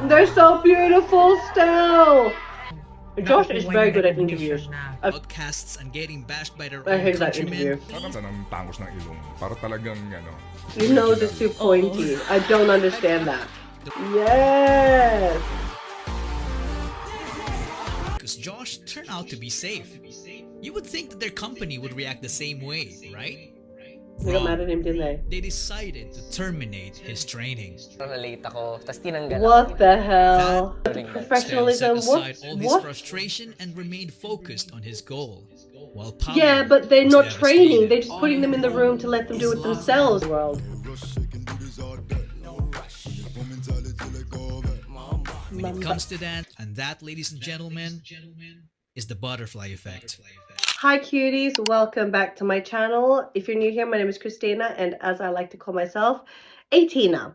They're so beautiful still. Josh is very good at interviews. Outcasts and getting bashed by their I own hate that countrymen. interview. Ng tangos ng ilong. Para talagang, His nose is too pointy. I don't understand that. Yes! Because Josh turned out to be safe. You would think that their company would react the same way, right? They got mad at him, didn't they? They decided to terminate his training. Nalate ako, tas tinanggal What the hell? Stan Professionalism, set aside all his what? frustration and remained focused on his goal. While Yeah, Pablo but they're was not training. devastated. They're just putting them in the room to let them do it themselves. World. When it comes to that, and that, ladies and gentlemen, is the butterfly effect. Hi cuties, welcome back to my channel. If you're new here, my name is Kristina, and as I like to call myself, Atina.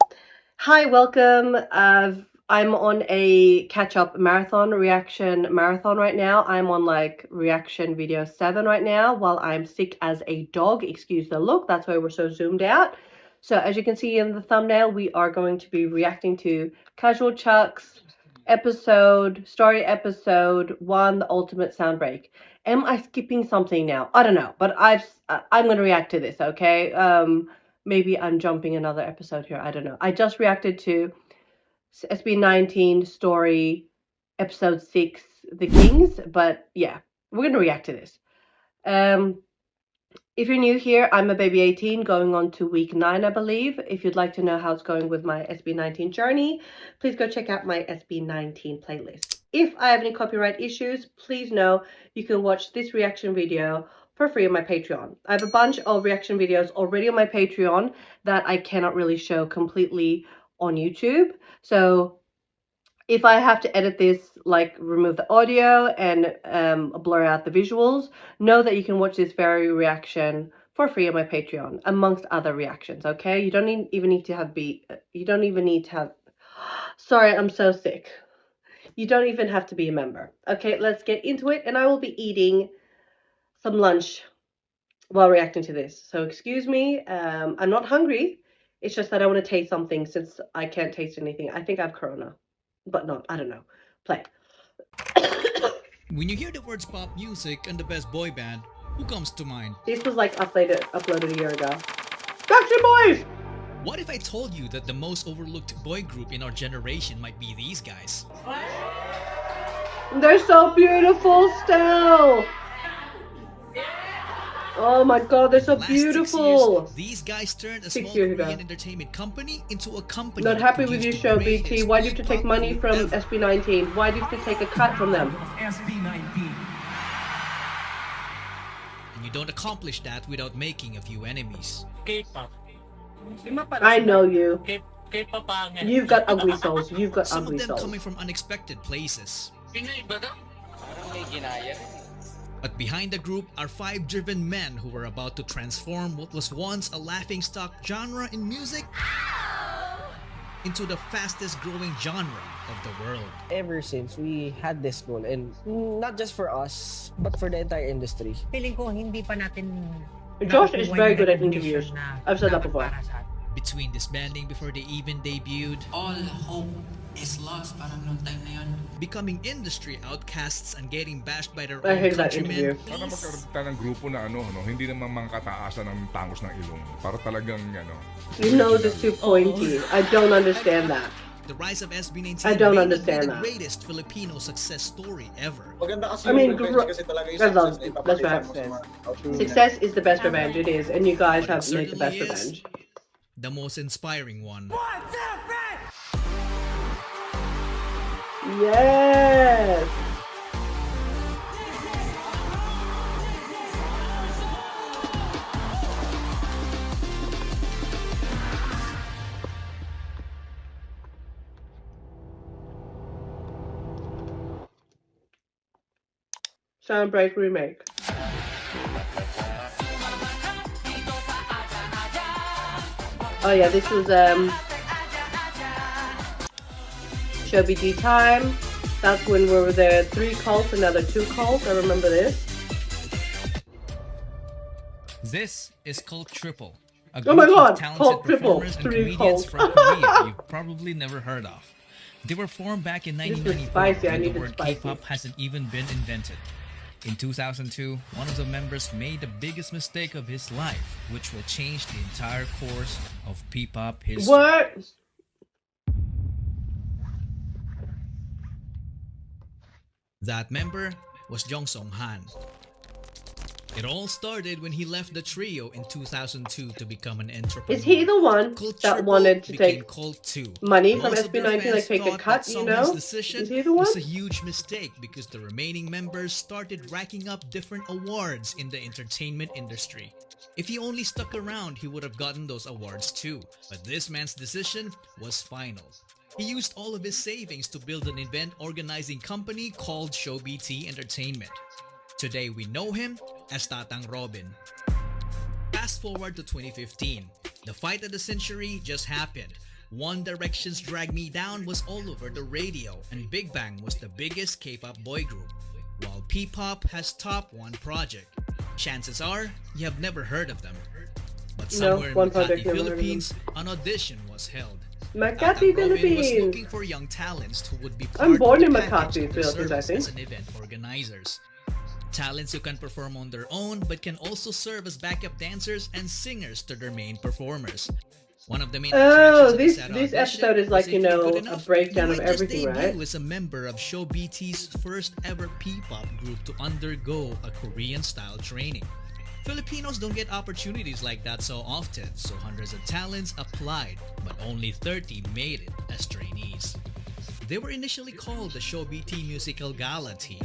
Hi, welcome. I'm on a catch-up reaction marathon right now. I'm on like reaction video 7 right now while I'm sick as a dog. Excuse the look, that's why we're so zoomed out. So as you can see in the thumbnail, we are going to be reacting to Casual Chuck's story episode 1, the ultimate sound break. Am I skipping something now? I don't know, but I'm going to react to this, okay? Maybe I'm jumping another episode here. I don't know. I just reacted to SB19 story episode 6, The Kings, but yeah, we're going to react to this. If you're new here, I'm a baby 18 going on to week 9, I believe. If you'd like to know how it's going with my SB19 journey, please go check out my SB19 playlist. If I have any copyright issues, please know you can watch this reaction video for free on my Patreon. I have a bunch of reaction videos already on my Patreon that I cannot really show completely on YouTube. So if I have to edit this, like remove the audio and blur out the visuals, know that you can watch this very reaction for free on my Patreon, amongst other reactions, okay? You don't even need to have sorry, I'm so sick. You don't even have to be a member. Okay, let's get into it, and I will be eating some lunch while reacting to this. So excuse me, I'm not hungry. It's just that I want to taste something since I can't taste anything. I think I have corona. But not, I don't know. Play. When you hear the words pop music and the best boy band, who comes to mind? This was like uploaded a year ago. Backstreet Boys! What if I told you that the most overlooked boy group in our generation might be these guys? They're so beautiful still. Oh my god, they're so Last beautiful. 6 years, these guys turned a 6 small years ago. Korean entertainment company into a company. Not that happy with produced your show, the BT. greatest Why do you have to take pop money group from ever. SB19? Why do you have to take a cut from them? SB19. And you don't accomplish that without making a few enemies. K-pop. I know you. K-pop pangit. You've got ugly souls. You've got Some ugly of them souls. coming from unexpected places. Pinoy ba daw? Parang may ginaya. But behind the group are 5 driven men who were about to transform what was once a laughingstock genre in music into the fastest growing genre of the world. Ever since we had this goal, and not just for us, but for the entire industry. Feeling ko hindi pa natin Josh is nakukuha very yung good at recognition interviews. na I've said that dapat before. para sa atin. Between disbanding before they even debuted, All hope is lost parang nung time na yun. becoming industry outcasts and getting bashed by their I own hate that interview. countrymen, Para magkaroon tayo ng grupo na hindi naman mangkataasan ng tangos ng ilong. Para talagang, His nose is too pointy. I don't understand that. the rise of SB19 I don't may not be understand the that. greatest Filipino success story ever. Maganda kasi I mean, yung revenge kasi talaga yung I love success na it. ipapakita That's what mo I've sa said. mga outro. Success is the best revenge. It is, and you guys But it have made the best certainly is revenge. the most inspiring one. Yes. Soundbreak remake. Oh yeah, this was Show BG time. That's when we were there 3 cults, another 2 cults. I remember this. This is Cult Triple, a Oh group my God, of talented Cult Triple, performers and 3 comedians cults. from Korea you've probably never heard of. They were formed back in This was 1994 spicy. I when the needed word spicy. K-pop hasn't even been invented. In 2002, one of the members made the biggest mistake of his life, which will change the entire course of P-pop history. What? That member was Jong Song Han. It all started when he left the trio in 2002 to become an entrepreneur. Is he the one Cult that Triple wanted to became take Cult 2. money from Most of their SB19, like fans take a thought cut, that you Song know? Han's decision Is he the one? was a huge mistake because the remaining members started racking up different awards in the entertainment industry. If he only stuck around, he would have gotten those awards too. But this man's decision was final. He used all of his savings to build an event organizing company called ShowBT Entertainment. Today we know him as Tatang Robin. Fast forward to 2015. The fight of the century just happened. One Direction's Drag Me Down was all over the radio, and Big Bang was the biggest K-pop boy group, while P-pop has top one project. Chances are, you have never heard of them. But No, somewhere in one Makati, project, never heard of them. Philippines, an audition was held. Makati, Tatang Robin was Philippines. looking for young talents who would be part I'm born of in the Makati, package of their Philippines, I service think. as an event organizers. Talents who can perform on their own but can also serve as backup dancers and singers to their main performers. One of the main Oh, attractions of this said this audition episode is was like, if you you're know, good a enough, breakdown you of might just everything, debut right? as a member of ShowBT's first ever P-pop group to undergo a Korean-style training. Filipinos don't get opportunities like that so often, so hundreds of talents applied, but only 30 made it as trainees. They were initially called the ShowBT Musical Gala Team,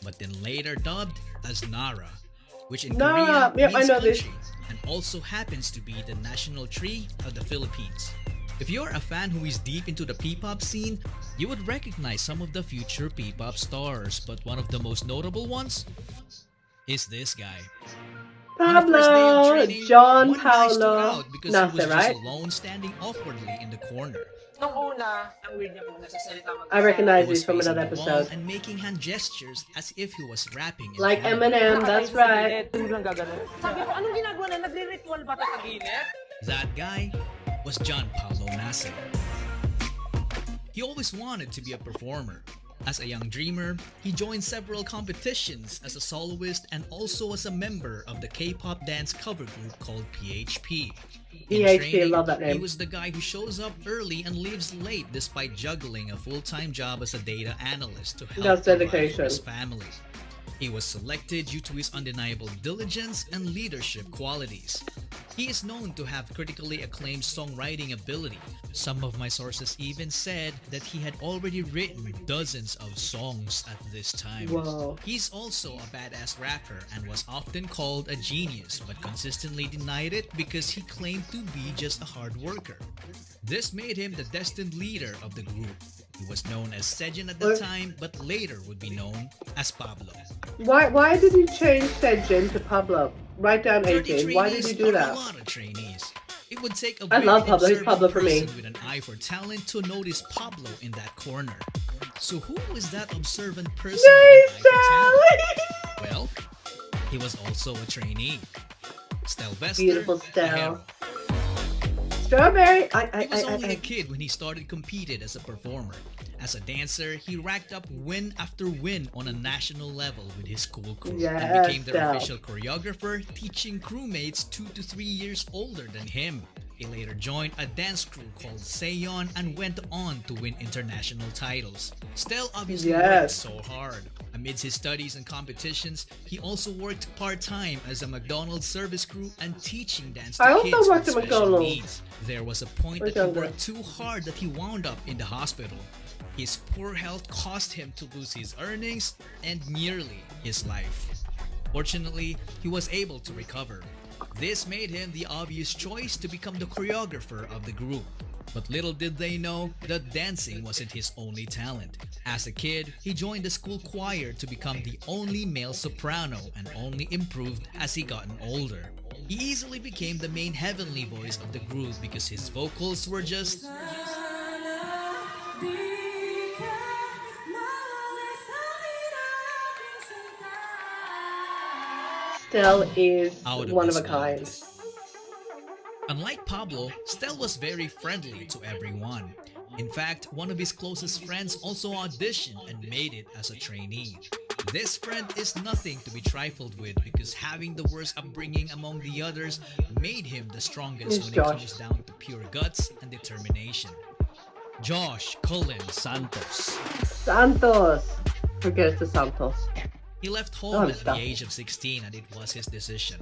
but then later dubbed as Nara, which in Nara, Korean yep, I means know this. country and also happens to be the national tree of the Philippines. If you're a fan who is deep into the P-pop scene, you would recognize some of the future P-pop stars, but one of the most notable ones is this guy. On the first day of Pablo, training, John one guy stood Paulo out because he was Nasa, just right? alone standing awkwardly in the corner. Nung una, ang weird niya kung nagsasalita mag-isa. I recognize He was this from facing another the wall episode. and making hand gestures as if he was rapping in Like front. Eminem, that's right. Biglang gaganon. Sabi ko, anong ginagawa na? Nagre-ritual ba ito sa gilid? That guy was John Paulo Nasa. He always wanted to be a performer. As a young dreamer, he joined several competitions as a soloist and also as a member of the K-pop dance cover group called PHP. In PHP, training, love that name. he was the guy who shows up early and leaves late despite juggling a full-time job as a data analyst to help That's provide for dedication. his family. He was selected due to his undeniable diligence and leadership qualities. He is known to have critically acclaimed songwriting ability. Some of my sources even said that he had already written dozens of songs at this time. Whoa. He's also a badass rapper and was often called a genius but consistently denied it because he claimed to be just a hard worker. This made him the destined leader of the group. He was known as Sejin at the time but later would be known as Pablo. Why did you change Sejin to Pablo? Write down 30 18. Why did you do trainees are that? a lot of trainees. It would take a I very love Pablo. He's observant Pablo for me. person with an eye for talent to notice Pablo in that corner. So who was that observant person Yay, with an eye for Sally! talent? Well, he was also a trainee. Stelvester Beautiful Stel. Ajero. Strawberry. He was only a kid when he started competed as a performer. As a dancer, he racked up win after win on a national level with his school crew and Yes, became their Del. official choreographer, teaching crewmates 2 to 3 years older than him. He later joined a dance crew called Seon and went on to win international titles. Stel obviously worked Yes. so hard. Amidst his studies and competitions, he also worked part-time as a McDonald's service crew and teaching dance to I also kids worked with at special McDonald's. needs. There was a point Where's that he Younger? worked too hard that he wound up in the hospital. His poor health caused him to lose his earnings and nearly his life. Fortunately, he was able to recover. This made him the obvious choice to become the choreographer of the group. But little did they know that dancing wasn't his only talent. As a kid, he joined the school choir to become the only male soprano and only improved as he gotten older. He easily became the main heavenly voice of the group because his vocals were just Stel is out of one of this a kind. world. Unlike Pablo, Stel was very friendly to everyone. In fact, one of his closest friends also auditioned and made it as a trainee. This friend is nothing to be trifled with because having the worst upbringing among the others made him the strongest It's when Josh. it comes down to pure guts and determination. Josh Cullen Santos. Santos. Forget the Santos. He left Oh, home at the stop. age of 16 and it was his decision.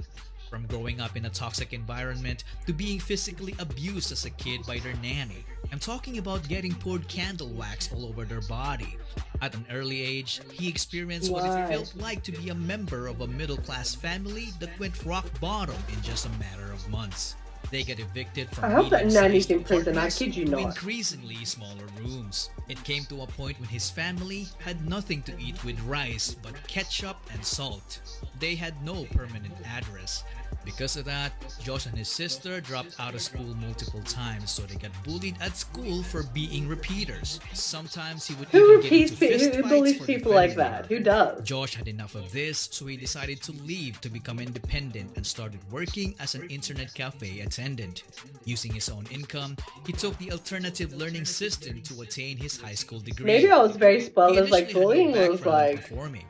From growing up in a toxic environment to being physically abused as a kid by their nanny. I'm talking about getting poured candle wax all over their body. At an early age, he experienced what Why? it felt like to be a member of a middle-class family that went rock bottom in just a matter of months. They get evicted from I hope that medium-sized nanny's in prison, I apartments kid you to not. increasingly smaller rooms. It came to a point when his family had nothing to eat with rice but ketchup and salt. They had no permanent address. Because of that, Josh and his sister dropped out of school multiple times, so they got bullied at school for being repeaters. Sometimes he would Who even get into repeats? fist Who fights bullies for people like defending that? her. Who does? Josh had enough of this, so he decided to leave to become independent and started working as an internet cafe attendant. Using his own income, he took the alternative learning system to attain his high school degree. Maybe I was very spoiled. He As like initially had no bullying was background in like performing.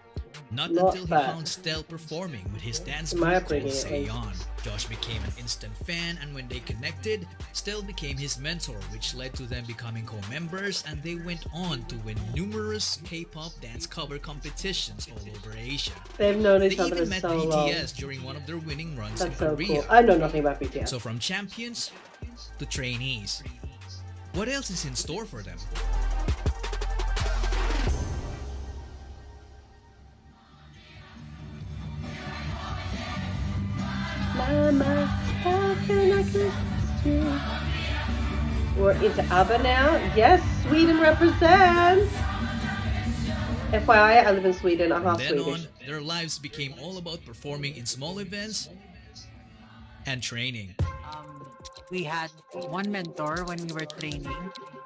Not not until he bad. found Stell performing with his dance In my group called opinion, at least. Sayon. Josh became an instant fan, and when they connected, Stell became his mentor, which led to them becoming co-members, and they went on to win numerous K-pop dance cover competitions all over Asia. they've known They each other even met so long. BTS during one of their winning runs That's in so Korea. cool. I know nothing about BTS. So from champions to trainees, what else is in store for them? Mama, how can I kiss you? We're into ABBA now. Yes, Sweden represents. FYI, I live in Sweden. I'm From half then on, Swedish. their lives became all about performing in small events and training. We had one mentor when we were training.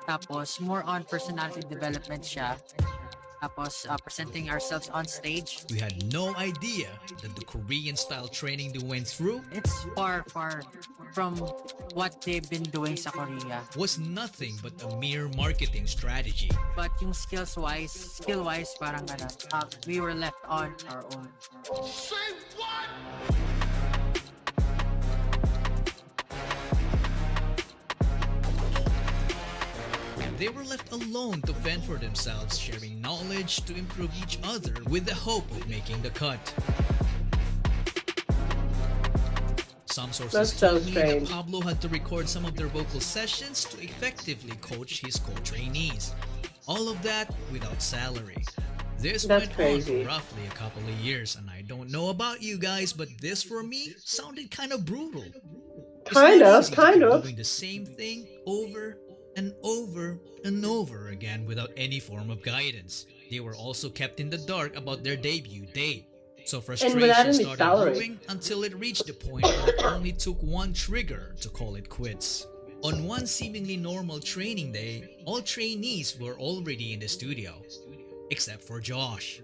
Tapos, more on personality development siya. Tapos, presenting ourselves on stage. We had no idea that the Korean-style training they went through It's far, far from what they've been doing sa Korea. was nothing but a mere marketing strategy. But yung skill-wise, parang ganun. We were left on our own. They were left alone to fend for themselves, sharing knowledge to improve each other with the hope of making the cut. Some sources That's so told me that strange. Pablo had to record some of their vocal sessions to effectively coach his co-trainees. All of that without salary. This That's went crazy. on for roughly a couple of years, and I don't know about you guys, but this for me sounded kind of brutal. It's Kind not of, easy to kind keep of. doing the same thing over and over and over again without any form of guidance. They were also kept in the dark about their debut date. So frustration without any started salary. brewing until it reached the point where it only took one trigger to call it quits. On one seemingly normal training day, all trainees were already in the studio, except for Josh.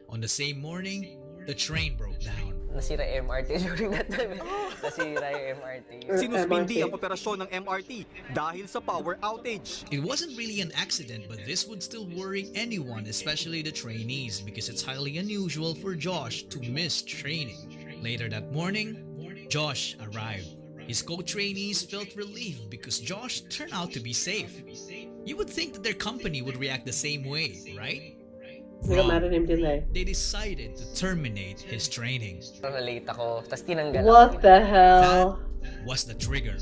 On the same morning, the train broke down. Nasira yung MRT during that time. Nasira yung MRT. Sinuspindi MRT. ang operasyon ng MRT dahil sa power outage. It wasn't really an accident, but this would still worry anyone, especially the trainees, because it's highly unusual for Josh to miss training. Later that morning, Josh arrived. His co-trainees felt relieved because Josh turned out to be safe. You would think that their company would react the same way, right? They got mad Wrong. at him, didn't they? They decided to terminate his training. Na-late ako, tapos tinanggal What ako. the hell? That was the trigger.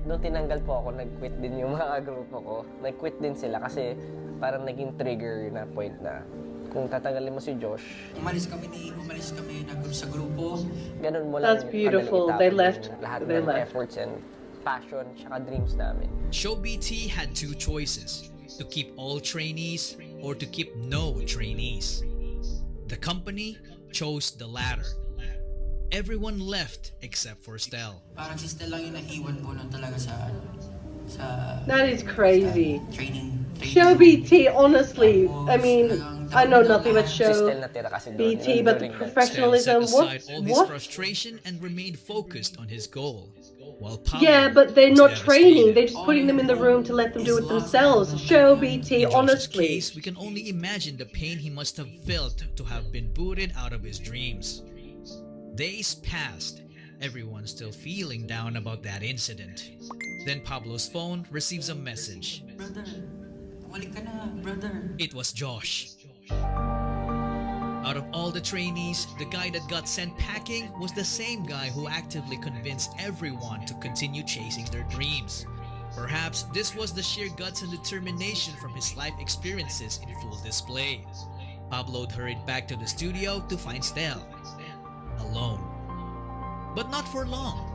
Nung tinanggal po ako, nag-quit din yung mga grupo ko. Nag-quit din sila kasi parang naging trigger na point na kung tatanggalin mo si Josh, Umalis kami sa grupo. ganun mo lang That's beautiful. They left. lahat They ng left. efforts and passion tsaka dreams namin. Show BT had two choices, to keep all trainees or to keep no trainees. The company chose the latter. Everyone left except for Stell. Parang si Stella lang yung naiwan po nun talaga sa That is crazy. training. Show BT, honestly. I mean, I know nothing about Si Stel show natira kasi doon. BT, but the during that. Stell set professionalism. aside all his What? frustration and remained focused on his goal. while Pablo Yeah, but they're was not training. devastated. They're just putting them in the room to let them do it themselves. Show BT, In Josh's honestly. case, we can only imagine the pain he must have felt to have been booted out of his dreams. Days passed, everyone still feeling down about that incident. Then Pablo's phone receives a message. Brother, walik ka na, brother. It was Josh. Out of all the trainees, the guy that got sent packing was the same guy who actively convinced everyone to continue chasing their dreams. Perhaps this was the sheer guts and determination from his life experiences in full display. Pablo hurried back to the studio to find Stel alone. But not for long.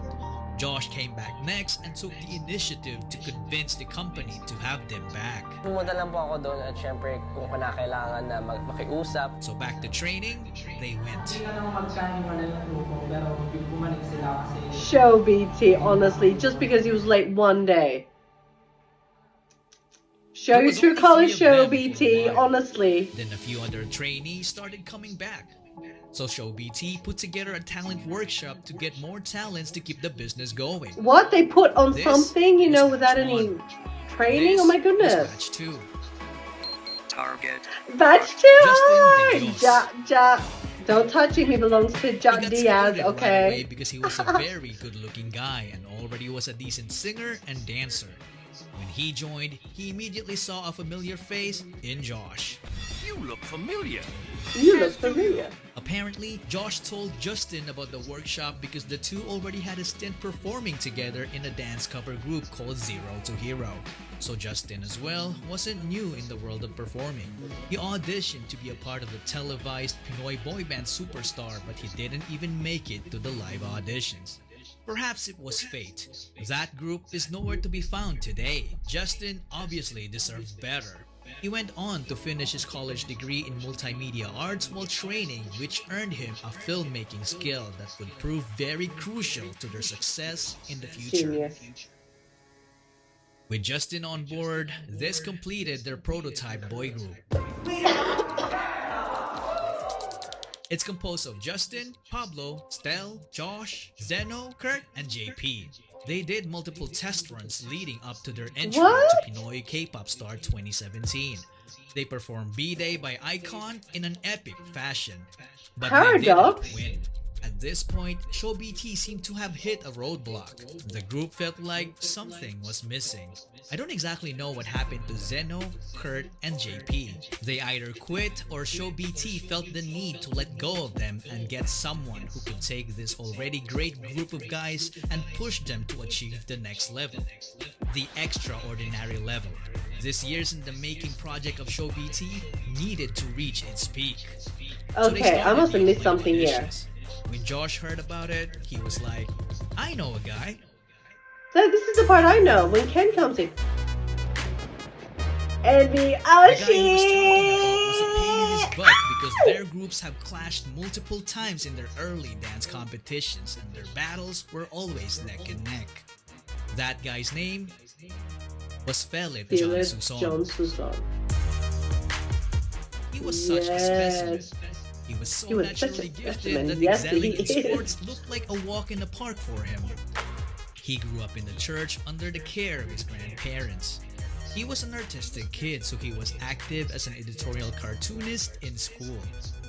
Josh came back next and took the initiative to convince the company to have them back. Pumunta lang po ako doon at syempre kung kinakailangan na makiusap. So back to training, they went. Show BT, honestly, just because he was late one day. Show There your was true only colors, 3 of show them for a BT, while. honestly. Then a few other trainees started coming back. So Show BT put together a talent workshop to get more talents to keep the business going. What? They put on This something, you was know, batch without any 1. training? This Oh my was goodness. batch 2. Batch too hard! Justin Don't touch him, he belongs to He Ja got Diaz, scouted right away okay? because he was a very good-looking guy and already was a decent singer and dancer. When he joined, he immediately saw a familiar face in Josh. You look familiar. You look familiar. Apparently, Josh told Justin about the workshop because the two already had a stint performing together in a dance cover group called Zero to Hero. So Justin as well wasn't new in the world of performing. He auditioned to be a part of the televised Pinoy boy band Superstar, but he didn't even make it to the live auditions. Perhaps it was fate. That group is nowhere to be found today. Justin obviously deserved better. He went on to finish his college degree in multimedia arts while training, which earned him a filmmaking skill that would prove very crucial to their success in the future. Genius. With Justin on board, this completed their prototype boy group. It's composed of Justin, Pablo, Stel, Josh, Zeno, Kurt, and JP. They did multiple test runs leading up to their entry What? to Pinoy K-Pop Star 2017. They performed B-Day by Icon in an epic fashion, but they didn't Paradox? win. At this point, Show BT seemed to have hit a roadblock. The group felt like something was missing. I don't exactly know what happened to Zeno, Kurt, and JP. They either quit or Show BT felt the need to let go of them and get someone who could take this already great group of guys and push them to achieve the next level. The extraordinary level. This year's in the making project of Show BT needed to reach its peak. So they Okay, I started must have the missed online something here. auditions. When Josh heard about it, he was like, I know a guy. So this is the part I know, when Ken comes in. And the The guy he was talking about was a Oshi! pain in his butt because their groups have clashed multiple times in their early dance competitions and their battles were always neck and neck. That guy's name was Philip John Felix Suson. John Susan. He was such a specimen. Yes. He was so He was such a naturally gifted specimen. that Yes, he excelling in is. sports looked like a walk in the park for him. He grew up in the church under the care of his grandparents. He was an artistic kid, so he was active as an editorial cartoonist in school.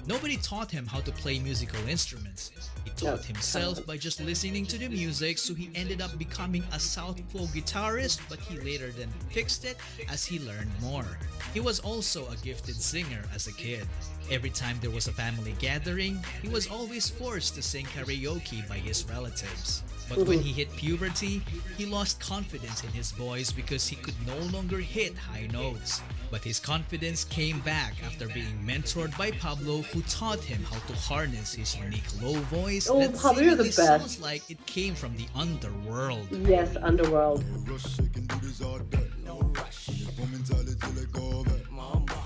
Nobody taught him how to play musical instruments. He taught himself by just listening to the music, so he ended up becoming a southpaw guitarist, but he later then fixed it as he learned more. He was also a gifted singer as a kid. Every time there was a family gathering, he was always forced to sing karaoke by his relatives. But when he hit puberty, he lost confidence in his voice because he could no longer hit high notes. But his confidence came back after being mentored by Pablo, who taught him how to harness his unique low voice Oh, that Pablo, you're the seemingly best. sounds like it came from the underworld. Yes, Underworld.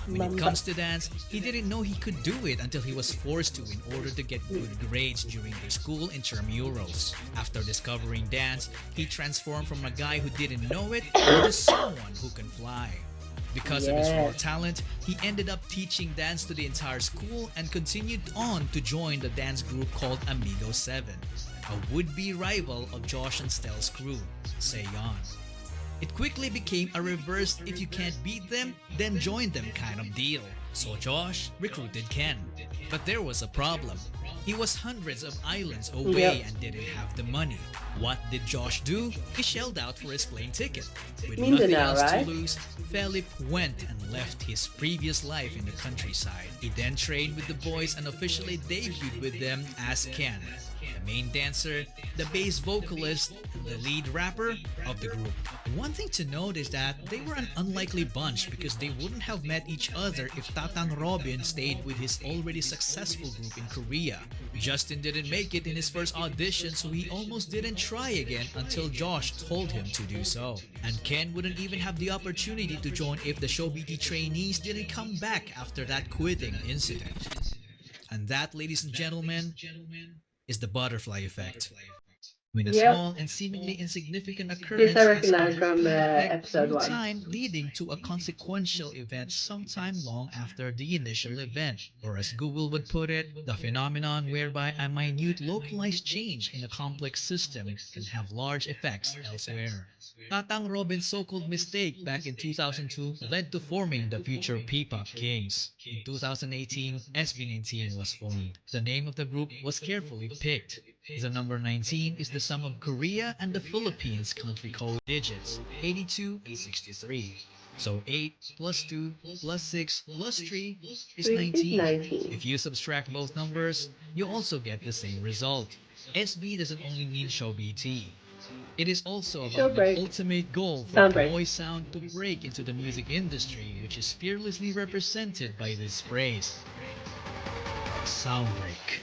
When it comes to dance, he didn't know he could do it until he was forced to in order to get good grades during their school intramurals. After discovering dance, he transformed from a guy who didn't know it to someone who can fly. Because of his raw Yes. talent, he ended up teaching dance to the entire school and continued on to join the dance group called Amigo 7. a would-be rival of Josh and Stell's crew, Seyon. It quickly became a reverse if you can't beat them, then join them kind of deal. So Josh recruited Ken. But there was a problem. He was hundreds of islands away and didn't have the money. What did Josh do? He shelled out for his plane ticket. With nothing else to lose, Philip went and left his previous life in the countryside. He then trained with the boys and officially debuted with them as Ken, the main dancer, the bass vocalist, and the lead rapper of the group. One thing to note is that they were an unlikely bunch because they wouldn't have met each other if Tatang Robin stayed with his already successful group in Korea. Justin didn't make it in his first audition, so he almost didn't try again until Josh told him to do so. And Ken wouldn't even have the opportunity to join if the kYOUties trainees didn't come back after that quitting incident. And that, ladies and gentlemen, is the butterfly effect. When a small and seemingly insignificant occurrence This I recognize from episode 1. time leading to a consequential event sometime long after the initial event. Or as Google would put it, the phenomenon whereby a minute localized change in a complex system can have large effects elsewhere. Tatang Robin's so-called mistake back in 2002 led to forming the future P-pop Kings. In 2018, SB19 was formed. The name of the group was carefully picked. The number 19 is the sum of Korea and the Philippines country code digits, 82 and 63. So 8 plus 2 plus 6 plus 3 is 19. If you subtract both numbers, you also get the same result. SB doesn't only mean kYOUties. It is also about the ultimate goal for Pinoy sound to break into the music industry, which is fearlessly represented by this phrase, sound break.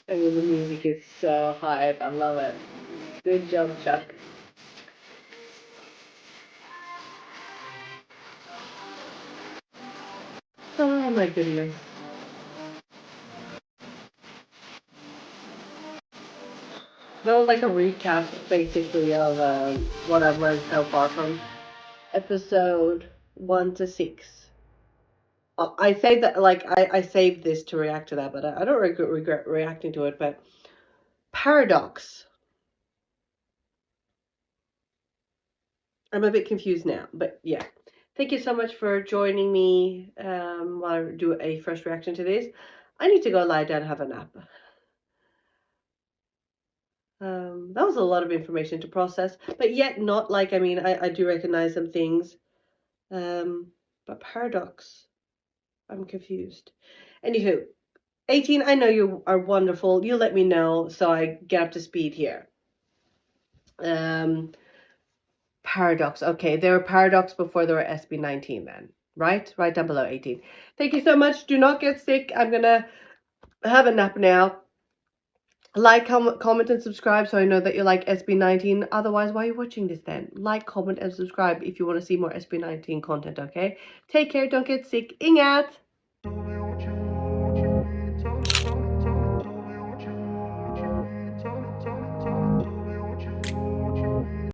I mean, the music is so hype. I love it. Good job, Chuck. Oh my goodness. That was like a recap, basically, of what I've learned so far from episode 1 to 6. I say that, like, I saved this to react to that, but I don't regret reacting to it, but Paradox. I'm a bit confused now, but yeah. Thank you so much for joining me while I do a first reaction to this. I need to go lie down and have a nap. That was a lot of information to process, but yet not like, I mean, I do recognize some things. But Paradox, I'm confused. Anywho, 18, I know you are wonderful. You let me know so I get up to speed here. Paradox. Okay, there were Paradox before there were SB19 then, right? Right down below 18. Thank you so much. Do not get sick. I'm going to have a nap now. Like, comment, and subscribe so I know that you like SB19. Otherwise, why are you watching this then? Like, comment, and subscribe if you want to see more SB19 content, okay? Take care. Don't get sick. Ingat!